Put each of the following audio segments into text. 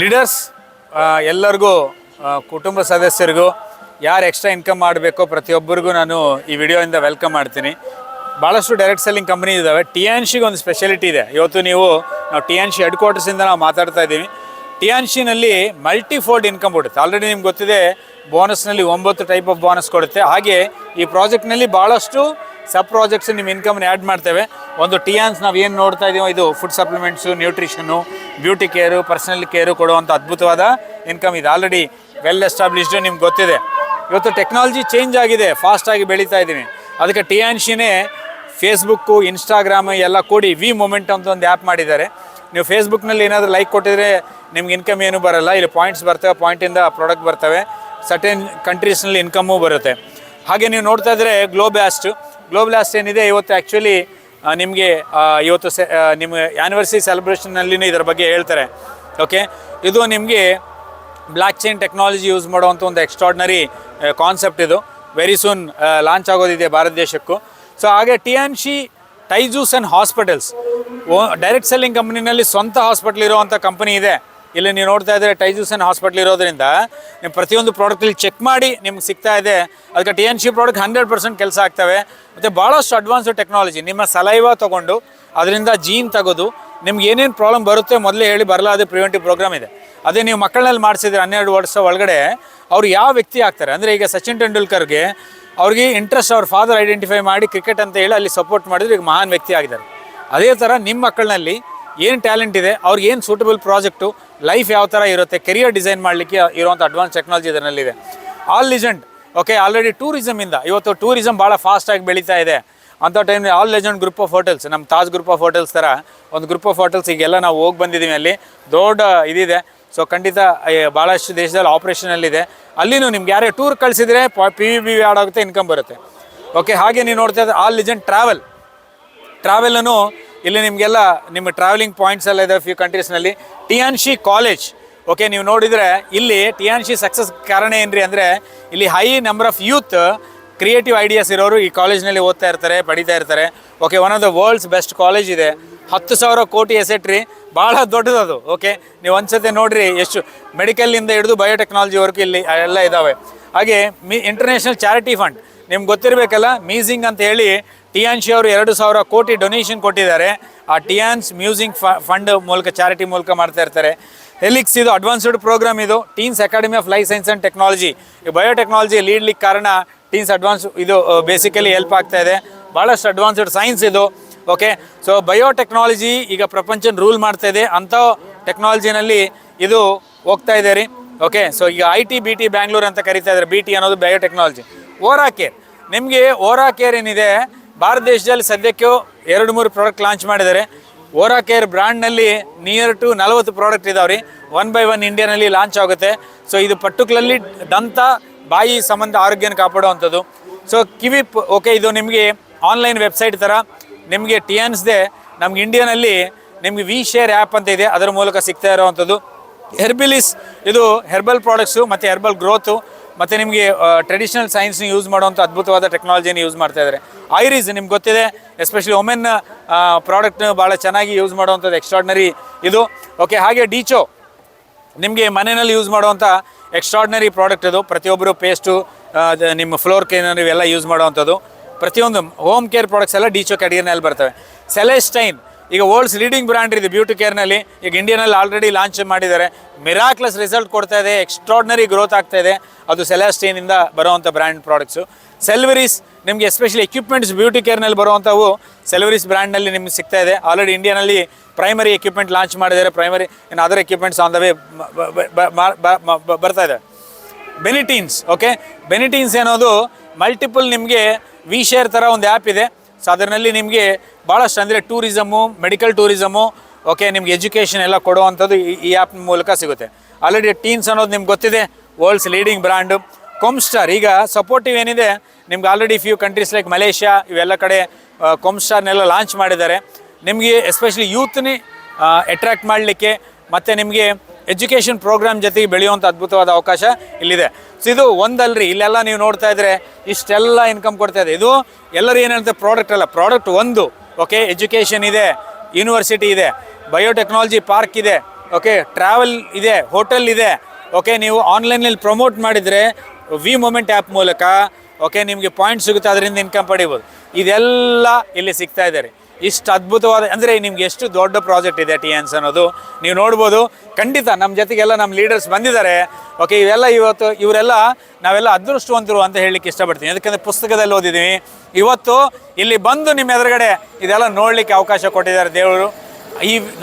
Leaders ಎಲ್ಲರಿಗೂ ಕುಟುಂಬ ಸದಸ್ಯರಿಗೂ ಯಾರು ಎಕ್ಸ್ಟ್ರಾ ಇನ್ಕಮ್ ಮಾಡಬೇಕೋ ಪ್ರತಿಯೊಬ್ಬರಿಗೂ ನಾನು ಈ ವಿಡಿಯೋಯಿಂದ ವೆಲ್ಕಮ್ ಮಾಡ್ತೀನಿ. ಭಾಳಷ್ಟು ಡೈರೆಕ್ಟ್ ಸೆಲ್ಲಿಂಗ್ ಕಂಪ್ನಿ ಇದ್ದಾವೆ. ಟಿ.ಎನ್.ಶಿಗೆ ಒಂದು ಸ್ಪೆಷಾಲಿಟಿ ಇದೆ. ಇವತ್ತು ನಾವು ಟಿ.ಎನ್.ಶಿ ಹೆಡ್ ಕ್ವಾರ್ಟರ್ಸಿಂದ ನಾವು ಮಾತಾಡ್ತಾ ಇದ್ದೀವಿ. ಟಿ.ಎನ್.ಶಿನಲ್ಲಿ ಮಲ್ಟಿಫೋಲ್ಡ್ ಇನ್ಕಮ್ ಕೊಡುತ್ತೆ. ಆಲ್ರೆಡಿ ನಿಮ್ಗೆ ಗೊತ್ತಿದೆ, ಬೋನಸ್ನಲ್ಲಿ 9 ಟೈಪ್ ಆಫ್ ಬೋನಸ್ ಕೊಡುತ್ತೆ. ಹಾಗೆ ಈ ಪ್ರಾಜೆಕ್ಟ್ನಲ್ಲಿ ಭಾಳಷ್ಟು ಸಬ್ ಪ್ರಾಜೆಕ್ಟ್ಸ್ ನಿಮ್ಮ ಇನ್ಕಮ್ನ ಆ್ಯಡ್ ಮಾಡ್ತೇವೆ. ಒಂದು ಟಿ.ಎನ್ಸ್ ನಾವು ಏನು ನೋಡ್ತಾ ಇದ್ದೀವೋ ಇದು food supplements, nutrition, beauty care, personal care ಕೊಡುವಂಥ ಅದ್ಭುತವಾದ ಇನ್ಕಮ್ ಇದೆ. ಆಲ್ರೆಡಿ ವೆಲ್ ಎಸ್ಟಾಬ್ಲಿಷ್ಡು, ನಿಮ್ಗೆ ಗೊತ್ತಿದೆ. ಇವತ್ತು ಟೆಕ್ನಾಲಜಿ ಚೇಂಜ್ ಆಗಿದೆ, ಫಾಸ್ಟಾಗಿ ಬೆಳೀತಾ ಇದ್ದೀನಿ. ಅದಕ್ಕೆ ಟಿ.ಎನ್.ಶಿನೇ ಫೇಸ್ಬುಕ್ಕು, ಇನ್ಸ್ಟಾಗ್ರಾಮು ಎಲ್ಲ ಕೂಡಿ ವಿ ಮೊಮೆಂಟ್ ಅಂತ ಒಂದು ಆ್ಯಪ್ ಮಾಡಿದ್ದಾರೆ. ನೀವು ಫೇಸ್ಬುಕ್ನಲ್ಲಿ ಏನಾದರೂ ಲೈಕ್ ಕೊಟ್ಟಿದ್ರೆ ನಿಮ್ಗೆ ಇನ್ಕಮ್ ಏನೂ ಬರೋಲ್ಲ. ಇಲ್ಲಿ ಪಾಯಿಂಟ್ಸ್ ಬರ್ತವೆ, ಪಾಯಿಂಟಿಂದ ಪ್ರಾಡಕ್ಟ್ ಬರ್ತವೆ. ಸರ್ಟೆನ್ ಕಂಟ್ರೀಸ್ನಲ್ಲಿ ಇನ್ಕಮ್ಮು ಬರುತ್ತೆ. ಹಾಗೆ ನೀವು ನೋಡ್ತಾ ಇದ್ದರೆ ಗ್ಲೋಬ್ಲಾಸ್ಟ್ ಏನಿದೆ ಇವತ್ತು ಆ್ಯಕ್ಚುಲಿ ನಿಮಗೆ ಇವತ್ತು ನಿಮ್ಮ ಆ್ಯನಿವರ್ಸರಿ ಸೆಲೆಬ್ರೇಷನ್ನಲ್ಲಿನೂ ಇದರ ಬಗ್ಗೆ ಹೇಳ್ತಾರೆ. ಓಕೆ, ಇದು ನಿಮಗೆ ಬ್ಲಾಕ್ ಚೈನ್ ಟೆಕ್ನಾಲಜಿ ಯೂಸ್ ಮಾಡುವಂಥ ಒಂದು ಎಕ್ಸ್ಟ್ರಾರ್ಡಿನರಿ ಕಾನ್ಸೆಪ್ಟ್. ಇದು ವೆರಿ ಸೂನ್ ಲಾಂಚ್ ಆಗೋದಿದೆ ಭಾರತ ದೇಶಕ್ಕೂ. ಸೊ ಹಾಗೆ ಟಿ.ಎನ್.ಶಿ ಟೈಜೂಸ್ ಆ್ಯಂಡ್ ಹಾಸ್ಪಿಟಲ್ಸ್ ಡೈರೆಕ್ಟ್ ಸೆಲ್ಲಿಂಗ್ ಕಂಪ್ನಿನಲ್ಲಿ ಸ್ವಂತ ಹಾಸ್ಪಿಟ್ಲ್ ಇರೋವಂಥ ಕಂಪನಿ ಇದೆ. ಇಲ್ಲಿ ನೀವು ನೋಡ್ತಾ ಇದ್ದರೆ ಟೈಜೂಸ್ ಆ್ಯಂಡ್ ಹಾಸ್ಪಿಟ್ಲ್ ಇರೋದ್ರಿಂದ ನೀವು ಪ್ರತಿಯೊಂದು ಪ್ರಾಡಕ್ಟಲ್ಲಿ ಚೆಕ್ ಮಾಡಿ ನಿಮ್ಗೆ ಸಿಗ್ತಾ ಇದೆ. ಅದಕ್ಕೆ ಟಿ.ಎನ್.ಶಿ ಪ್ರಾಡಕ್ಟ್ 100% ಕೆಲಸ ಆಗ್ತವೆ. ಮತ್ತು ಭಾಳಷ್ಟು ಅಡ್ವಾನ್ಸ್ಡ್ ಟೆಕ್ನಾಲಜಿ. ನಿಮ್ಮ ಸಲೈವ ತೊಗೊಂಡು ಅದರಿಂದ ಜೀನ್ ತೆಗೆದು ನಿಮ್ಗೆ ಏನೇನು ಪ್ರಾಬ್ಲಮ್ ಬರುತ್ತೆ ಮೊದಲೇ ಹೇಳಿ ಬರಲಾದ ಪ್ರಿವೆಂಟಿವ್ ಪ್ರೋಗ್ರಾಮ್ ಇದೆ. ಅದೇ ನೀವು ಮಕ್ಕಳಲ್ಲಿ ಮಾಡಿಸಿದ್ರೆ 12 ವರ್ಷ ಒಳಗಡೆ ಅವ್ರು ಯಾವ ವ್ಯಕ್ತಿ ಆಗ್ತಾರೆ ಅಂದರೆ, ಈಗ ಸಚಿನ್ ತೆಂಡೂಲ್ಕರ್ಗೆ ಅವ್ರಿಗೆ ಇಂಟ್ರೆಸ್ಟ್ ಅವ್ರ ಫಾದರ್ ಐಡೆಂಟಿಫೈ ಮಾಡಿ ಕ್ರಿಕೆಟ್ ಅಂತ ಹೇಳಿ ಅಲ್ಲಿ ಸಪೋರ್ಟ್ ಮಾಡಿದ್ರೆ ಈಗ ಮಹಾನ್ ವ್ಯಕ್ತಿ ಆಗಿದ್ದಾರೆ. ಅದೇ ಥರ ನಿಮ್ಮ ಮಕ್ಕಳಲ್ಲಿ ಏನು ಟ್ಯಾಲೆಂಟ್ ಇದೆ, ಅವ್ರಿಗೆ ಏನು ಸೂಟಬಲ್ ಪ್ರಾಜೆಕ್ಟು, ಲೈಫ್ ಯಾವ ಥರ ಇರುತ್ತೆ, ಕೆರಿಯರ್ ಡಿಸೈನ್ ಮಾಡಲಿಕ್ಕೆ ಇರುವಂಥ ಅಡ್ವಾನ್ಸ್ ಟೆಕ್ನಾಲಜಿ ಇದರಲ್ಲಿದೆ. ಆಲ್ ಲೆಜೆಂಡ್ ಓಕೆ, ಆಲ್ರೆಡಿ ಟೂರಿಸಮಿಂದ ಇವತ್ತು ಟೂರಿಸಮ್ ಭಾಳ ಫಾಸ್ಟಾಗಿ ಬೆಳೀತಾ ಇದೆ. ಅಂಥ ಟೈಮ್ನಲ್ಲಿ all legend group of hotels, ನಮ್ಮ ತಾಜ್ ಗ್ರೂಪ್ ಆಫ್ ಹೋಟೆಲ್ಸ್ ಥರ ಒಂದು ಗ್ರೂಪ್ ಆಫ್ ಹೋಟೆಲ್ಸ್ ಈಗೆಲ್ಲ ನಾವು ಹೋಗಿ ಬಂದಿದ್ದೀವಿ. ಅಲ್ಲಿ ದೊಡ್ಡ ಇದಿದೆ. ಸೊ ಖಂಡಿತ ಭಾಳಷ್ಟು ದೇಶದಲ್ಲಿ ಆಪ್ರೇಷನಲ್ಲಿದೆ. ಅಲ್ಲಿನೂ ನಿಮ್ಗೆ ಯಾರೇ ಟೂರ್ ಕಳಿಸಿದರೆ PVB ಆ್ಯಡ್ ಆಗುತ್ತೆ, ಇನ್ಕಮ್ ಬರುತ್ತೆ. ಓಕೆ, ಹಾಗೆ ನೀವು ನೋಡ್ತಾ ಇದ್ದರೆ ಆಲ್ ಲೆಜೆಂಡ್ ಟ್ರಾವೆಲನ್ನು ಇಲ್ಲಿ ನಿಮಗೆಲ್ಲ ನಿಮ್ಮ ಟ್ರಾವೆಲಿಂಗ್ ಪಾಯಿಂಟ್ಸ್ ಎಲ್ಲ ಇದೆ ಫ್ಯೂ ಕಂಟ್ರೀಸ್ನಲ್ಲಿ. ಟಿ.ಎನ್.ಶಿ ಕಾಲೇಜ್ ಓಕೆ, ನೀವು ನೋಡಿದರೆ ಇಲ್ಲಿ ಟಿ.ಎನ್.ಶಿ ಸಕ್ಸಸ್ ಕಾರಣ ಏನ್ರಿ ಅಂದರೆ, ಇಲ್ಲಿ high number of youth creative ideas ಇರೋರು ಈ ಕಾಲೇಜ್ನಲ್ಲಿ ಓದ್ತಾ ಇರ್ತಾರೆ, ಪಡಿತಾ ಇರ್ತಾರೆ. Okay, one of the world's best college ಇದೆ. 10,000 ಕೋಟಿ ಎಸೆಟ್ ರೀ, ಭಾಳ ದೊಡ್ಡದದು. ಓಕೆ, ನೀವು ಒಂದ್ಸತಿ ನೋಡಿರಿ ಎಷ್ಟು ಮೆಡಿಕಲಿಂದ ಹಿಡಿದು ಬಯೋಟೆಕ್ನಾಲಜಿವರೆಗೂ ಇಲ್ಲಿ ಎಲ್ಲ ಇದ್ದಾವೆ. ಹಾಗೆ ಇಂಟರ್ನ್ಯಾಷನಲ್ ಚಾರಿಟಿ ಫಂಡ್ ನಿಮ್ಗೆ ಗೊತ್ತಿರಬೇಕಲ್ಲ, ಮೀಸಿಂಗ್ ಅಂತ ಹೇಳಿ ಟಿ.ಎನ್.ಶಿ ಅವರು 2,000 ಕೋಟಿ ಡೊನೇಷನ್ ಕೊಟ್ಟಿದ್ದಾರೆ. ಆ ಟಿ.ಎನ್ಸ್ ಮ್ಯೂಸಿಂಗ್ ಫಂಡ್ ಮೂಲಕ, ಚಾರಿಟಿ ಮೂಲಕ ಮಾಡ್ತಾ ಇರ್ತಾರೆ. ಹೆಲಿಕ್ಸ್ ಇದು ಅಡ್ವಾನ್ಸ್ಡ್ ಪ್ರೋಗ್ರಾಮ್. ಇದು teens academy of life science and technology. ಈ ಬಯೋಟೆಕ್ನಾಲಜಿ ಲೀಡ್ಲಿಕ್ಕೆ ಕಾರಣ ಟೀನ್ಸ್ ಅಡ್ವಾನ್ಸ್ ಇದು ಬೇಸಿಕಲಿ ಹೆಲ್ಪ್ ಆಗ್ತಾ ಇದೆ. ಭಾಳಷ್ಟು ಅಡ್ವಾನ್ಸ್ಡ್ ಸೈನ್ಸ್ ಇದು. ಓಕೆ, ಸೊ ಬಯೋಟೆಕ್ನಾಲಜಿ ಈಗ ಪ್ರಪಂಚನ ರೂಲ್ ಮಾಡ್ತಾ ಇದೆ. ಅಂಥ ಟೆಕ್ನಾಲಜಿನಲ್ಲಿ ಇದು ಹೋಗ್ತಾ ಇದೆ ರೀ. ಓಕೆ, ಸೊ ಈಗ IT-BT ಬ್ಯಾಂಗ್ಳೂರ್ ಅಂತ ಕರಿತಾ ಇದ್ದಾರೆ. BT ಅನ್ನೋದು ಬಯೋಟೆಕ್ನಾಲಜಿ. ಓರಾ ಕೇರ್, ನಿಮಗೆ ಓರಾ ಕೇರ್ ಏನಿದೆ ಭಾರತ ದೇಶದಲ್ಲಿ ಸದ್ಯಕ್ಕೆ 2-3 ಪ್ರಾಡಕ್ಟ್ ಲಾಂಚ್ ಮಾಡಿದ್ದಾರೆ. ಓರಾ ಕೇರ್ ಬ್ರ್ಯಾಂಡ್ನಲ್ಲಿ ನಿಯರ್ ಟು 40 ಪ್ರಾಡಕ್ಟ್ ಇದಾವೆ ರೀ. 1 by 1 ಇಂಡಿಯಾನಲ್ಲಿ ಲಾಂಚ್ ಆಗುತ್ತೆ. ಸೊ ಇದು ಪರ್ಟಿಕ್ಯುಲರ್ಲಿ ದಂತ ಬಾಯಿ ಸಂಬಂಧ ಆರೋಗ್ಯನ ಕಾಪಾಡುವಂಥದ್ದು. ಸೊ ಕಿವಿಪ್ ಓಕೆ, ಇದು ನಿಮಗೆ ಆನ್ಲೈನ್ ವೆಬ್ಸೈಟ್ ಥರ ನಿಮಗೆ ಟಿ.ಎನ್ಸ್ದೇ ನಮ್ಗೆ ಇಂಡಿಯಾನಲ್ಲಿ ನಿಮಗೆ ವಿ-ಶೇರ್ ಆ್ಯಪ್ ಅಂತ ಇದೆ, ಅದರ ಮೂಲಕ ಸಿಗ್ತಾ ಇರೋವಂಥದ್ದು. ಹೆರ್ಬಿಲಿಸ್ ಇದು ಹೆರ್ಬಲ್ ಪ್ರಾಡಕ್ಟ್ಸು ಮತ್ತು ಹೆರ್ಬಲ್ ಗ್ರೋತು ಮತ್ತು ನಿಮಗೆ ಟ್ರೆಡಿಷನಲ್ ಸೈನ್ಸ್ನ ಯೂಸ್ ಮಾಡುವಂಥ ಅದ್ಭುತವಾದ ಟೆಕ್ನಾಲಜಿನ ಯೂಸ್ ಮಾಡ್ತಾ ಇದ್ದಾರೆ. ಐರಿಸ್ ನಿಮ್ಗೆ ಗೊತ್ತಿದೆ, ಎಸ್ಪೆಷಲಿ ವುಮೆನ್ ಪ್ರಾಡಕ್ಟ್ನ ಭಾಳ ಚೆನ್ನಾಗಿ ಯೂಸ್ ಮಾಡುವಂಥದ್ದು ಎಕ್ಸ್ಟ್ರಾರ್ಡಿನರಿ ಇದು. ಓಕೆ, ಹಾಗೆ ಡಿಚೋ ನಿಮಗೆ ಮನೆಯಲ್ಲಿ ಯೂಸ್ ಮಾಡುವಂಥ ಎಕ್ಸ್ಟ್ರಾರ್ಡಿನರಿ ಪ್ರಾಡಕ್ಟ್ ಇದು. ಪ್ರತಿಯೊಬ್ಬರು ಪೇಸ್ಟು, ನಿಮ್ಮ ಫ್ಲೋರ್ ಕ್ಲೀನರ್ ಇವೆಲ್ಲ ಯೂಸ್ ಮಾಡುವಂಥದ್ದು. ಪ್ರತಿಯೊಂದು ಹೋಮ್ ಕೇರ್ ಪ್ರಾಡಕ್ಟ್ಸ್ ಎಲ್ಲ ಡಿಚೋ ಕ್ಯಾಟಗರಿನಲ್ಲಿ ಬರ್ತವೆ. ಸೆಲೆಸ್ಟೈನ್ ಈಗ ವರ್ಲ್ಡ್ಸ್ ಲೀಡಿಂಗ್ ಬ್ರ್ಯಾಂಡ್ ಇದೆ ಬ್ಯೂಟಿ ಕೇರ್ನಲ್ಲಿ. ಈಗ ಇಂಡಿಯಾನಲ್ಲಿ ಆಲ್ರೆಡಿ ಲಾಂಚ್ ಮಾಡಿದ್ದಾರೆ. ಮಿರಾಕ್ಲಸ್ ರಿಸಲ್ಟ್ ಕೊಡ್ತಾ ಇದೆ, ಎಕ್ಸ್ಟ್ರಾರ್ಡಿನರಿ ಗ್ರೋತ್ ಆಗ್ತಾ ಇದೆ. ಅದು ಸೆಲೆಸ್ಟೈನಿಂದ ಬರುವಂಥ ಬ್ರ್ಯಾಂಡ್ ಪ್ರಾಡಕ್ಟ್ಸು. ಸೆಲ್ವರಿಸ್ ನಿಮಗೆ ಎಸ್ಪೆಷಲಿ ಎಕ್ವಿಪ್ಮೆಂಟ್ಸ್ ಬ್ಯೂಟಿ ಕೇರ್ನಲ್ಲಿ ಬರುವಂಥವು ಸೆಲ್ವರಿಸ್ ಬ್ರ್ಯಾಂಡ್ನಲ್ಲಿ ನಿಮ್ಗೆ ಸಿಗ್ತಾ ಇದೆ. ಆಲ್ರೆಡಿ ಇಂಡಿಯಾನಲ್ಲಿ ಪ್ರೈಮರಿ ಎಕ್ವಿಪ್ಮೆಂಟ್ ಲಾಂಚ್ ಮಾಡಿದ್ದಾರೆ. ಪ್ರೈಮರಿ ಇನ್ನು other equipments on the way ಬರ್ತಾ ಇದೆ. ಬೆನಿಟೀನ್ಸ್ ಓಕೆ, ಬೆನಿಟೀನ್ಸ್ ಅನ್ನೋದು ಮಲ್ಟಿಪಲ್ ನಿಮಗೆ ವಿ-ಶೇರ್ ಥರ ಒಂದು ಆ್ಯಪ್ ಇದೆ. ಸೊ ಅದರಲ್ಲಿ ನಿಮಗೆ ಭಾಳಷ್ಟು ಅಂದರೆ ಟೂರಿಸಮು, ಮೆಡಿಕಲ್ ಟೂರಿಸಮು, ಓಕೆ, ನಿಮ್ಗೆ ಎಜುಕೇಷನ್ ಎಲ್ಲ ಕೊಡುವಂಥದ್ದು ಈ ಆ್ಯಪ್ ಮೂಲಕ ಸಿಗುತ್ತೆ. ಆಲ್ರೆಡಿ ಟೀನ್ಸ್ ಅನ್ನೋದು ನಿಮ್ಗೆ ಗೊತ್ತಿದೆ, ವರ್ಲ್ಡ್ಸ್ ಲೀಡಿಂಗ್ ಬ್ರ್ಯಾಂಡು. ಕೊಮ್ಸ್ಟಾರ್ ಈಗ ಸಪೋರ್ಟಿವ್ ಏನಿದೆ ನಿಮ್ಗೆ already few countries like Malaysia ಇವೆಲ್ಲ ಕಡೆ ಕೊಮ್ಸ್ಟಾರ್ನೆಲ್ಲ ಲಾಂಚ್ ಮಾಡಿದ್ದಾರೆ. ನಿಮಗೆ ಎಸ್ಪೆಷಲಿ ಯೂತ್ನೇ ಅಟ್ರ್ಯಾಕ್ಟ್ ಮಾಡಲಿಕ್ಕೆ ಮತ್ತು ನಿಮಗೆ ಎಜುಕೇಷನ್ ಪ್ರೋಗ್ರಾಮ್ ಜೊತೆಗೆ ಬೆಳೆಯುವಂಥ ಅದ್ಭುತವಾದ ಅವಕಾಶ ಇಲ್ಲಿದೆ. ಸೊ ಇದು ಒಂದಲ್ರಿ, ಇಲ್ಲೆಲ್ಲ ನೀವು ನೋಡ್ತಾ ಇದ್ದರೆ ಇಷ್ಟೆಲ್ಲ ಇನ್ಕಮ್ ಕೊಡ್ತಾ ಇದೆ. ಇದು ಎಲ್ಲರೂ ಏನು ಹೇಳ್ತಾರೆ, ಪ್ರಾಡಕ್ಟ್ ಅಲ್ಲ, ಪ್ರಾಡಕ್ಟ್ ಒಂದು. ಓಕೆ, ಎಜುಕೇಷನ್ ಇದೆ, ಯೂನಿವರ್ಸಿಟಿ ಇದೆ, ಬಯೋಟೆಕ್ನಾಲಜಿ ಪಾರ್ಕ್ ಇದೆ, ಓಕೆ ಟ್ರಾವೆಲ್ ಇದೆ, ಹೋಟೆಲ್ ಇದೆ. ಓಕೆ ನೀವು ಆನ್ಲೈನಲ್ಲಿ ಪ್ರಮೋಟ್ ಮಾಡಿದರೆ ವಿ ಮೊಮೆಂಟ್ ಆ್ಯಪ್ ಮೂಲಕ ಓಕೆ ನಿಮಗೆ ಪಾಯಿಂಟ್ ಸಿಗುತ್ತೆ, ಅದರಿಂದ ಇನ್ಕಮ್ ಪಡಿಬೋದು. ಇದೆಲ್ಲ ಇಲ್ಲಿ ಸಿಗ್ತಾ ಇದೆ ರೀ. ಇಷ್ಟು ಅದ್ಭುತವಾದ ಅಂದರೆ ನಿಮ್ಗೆ ಎಷ್ಟು ದೊಡ್ಡ ಪ್ರಾಜೆಕ್ಟ್ ಇದೆ ಟಿಯಾನ್ಸ್ ಅನ್ನೋದು ನೀವು ನೋಡ್ಬೋದು. ಖಂಡಿತ ನಮ್ಮ ಜೊತೆಗೆಲ್ಲ ನಮ್ಮ ಲೀಡರ್ಸ್ ಬಂದಿದ್ದಾರೆ. ಓಕೆ ಇವೆಲ್ಲ ಇವರೆಲ್ಲ ನಾವೆಲ್ಲ ಅದೃಷ್ಟವಂತರು ಅಂತ ಹೇಳಲಿಕ್ಕೆ ಇಷ್ಟಪಡ್ತೀನಿ. ಯಾಕಂದರೆ ಪುಸ್ತಕದಲ್ಲಿ ಓದಿದ್ದೀವಿ, ಇವತ್ತು ಇಲ್ಲಿ ಬಂದು ನಿಮ್ಮ ಎದುರುಗಡೆ ಇದೆಲ್ಲ ನೋಡಲಿಕ್ಕೆ ಅವಕಾಶ ಕೊಟ್ಟಿದ್ದಾರೆ ದೇವರು.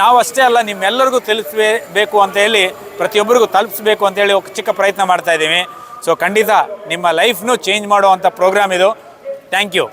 ನಾವು ಅಷ್ಟೇ ಅಲ್ಲ, ನಿಮ್ಮೆಲ್ಲರಿಗೂ ತಿಳಿಸಬೇಕು ಅಂತ ಹೇಳಿ, ಪ್ರತಿಯೊಬ್ಬರಿಗೂ ತಲುಪಿಸ್ಬೇಕು ಅಂತೇಳಿ ಒಂದು ಚಿಕ್ಕ ಪ್ರಯತ್ನ ಮಾಡ್ತಾ ಇದ್ದೀವಿ. ಸೊ ಖಂಡಿತ ನಿಮ್ಮ ಲೈಫ್ನು ಚೇಂಜ್ ಮಾಡುವಂಥ ಪ್ರೋಗ್ರಾಮ್ ಇದು. Thank you.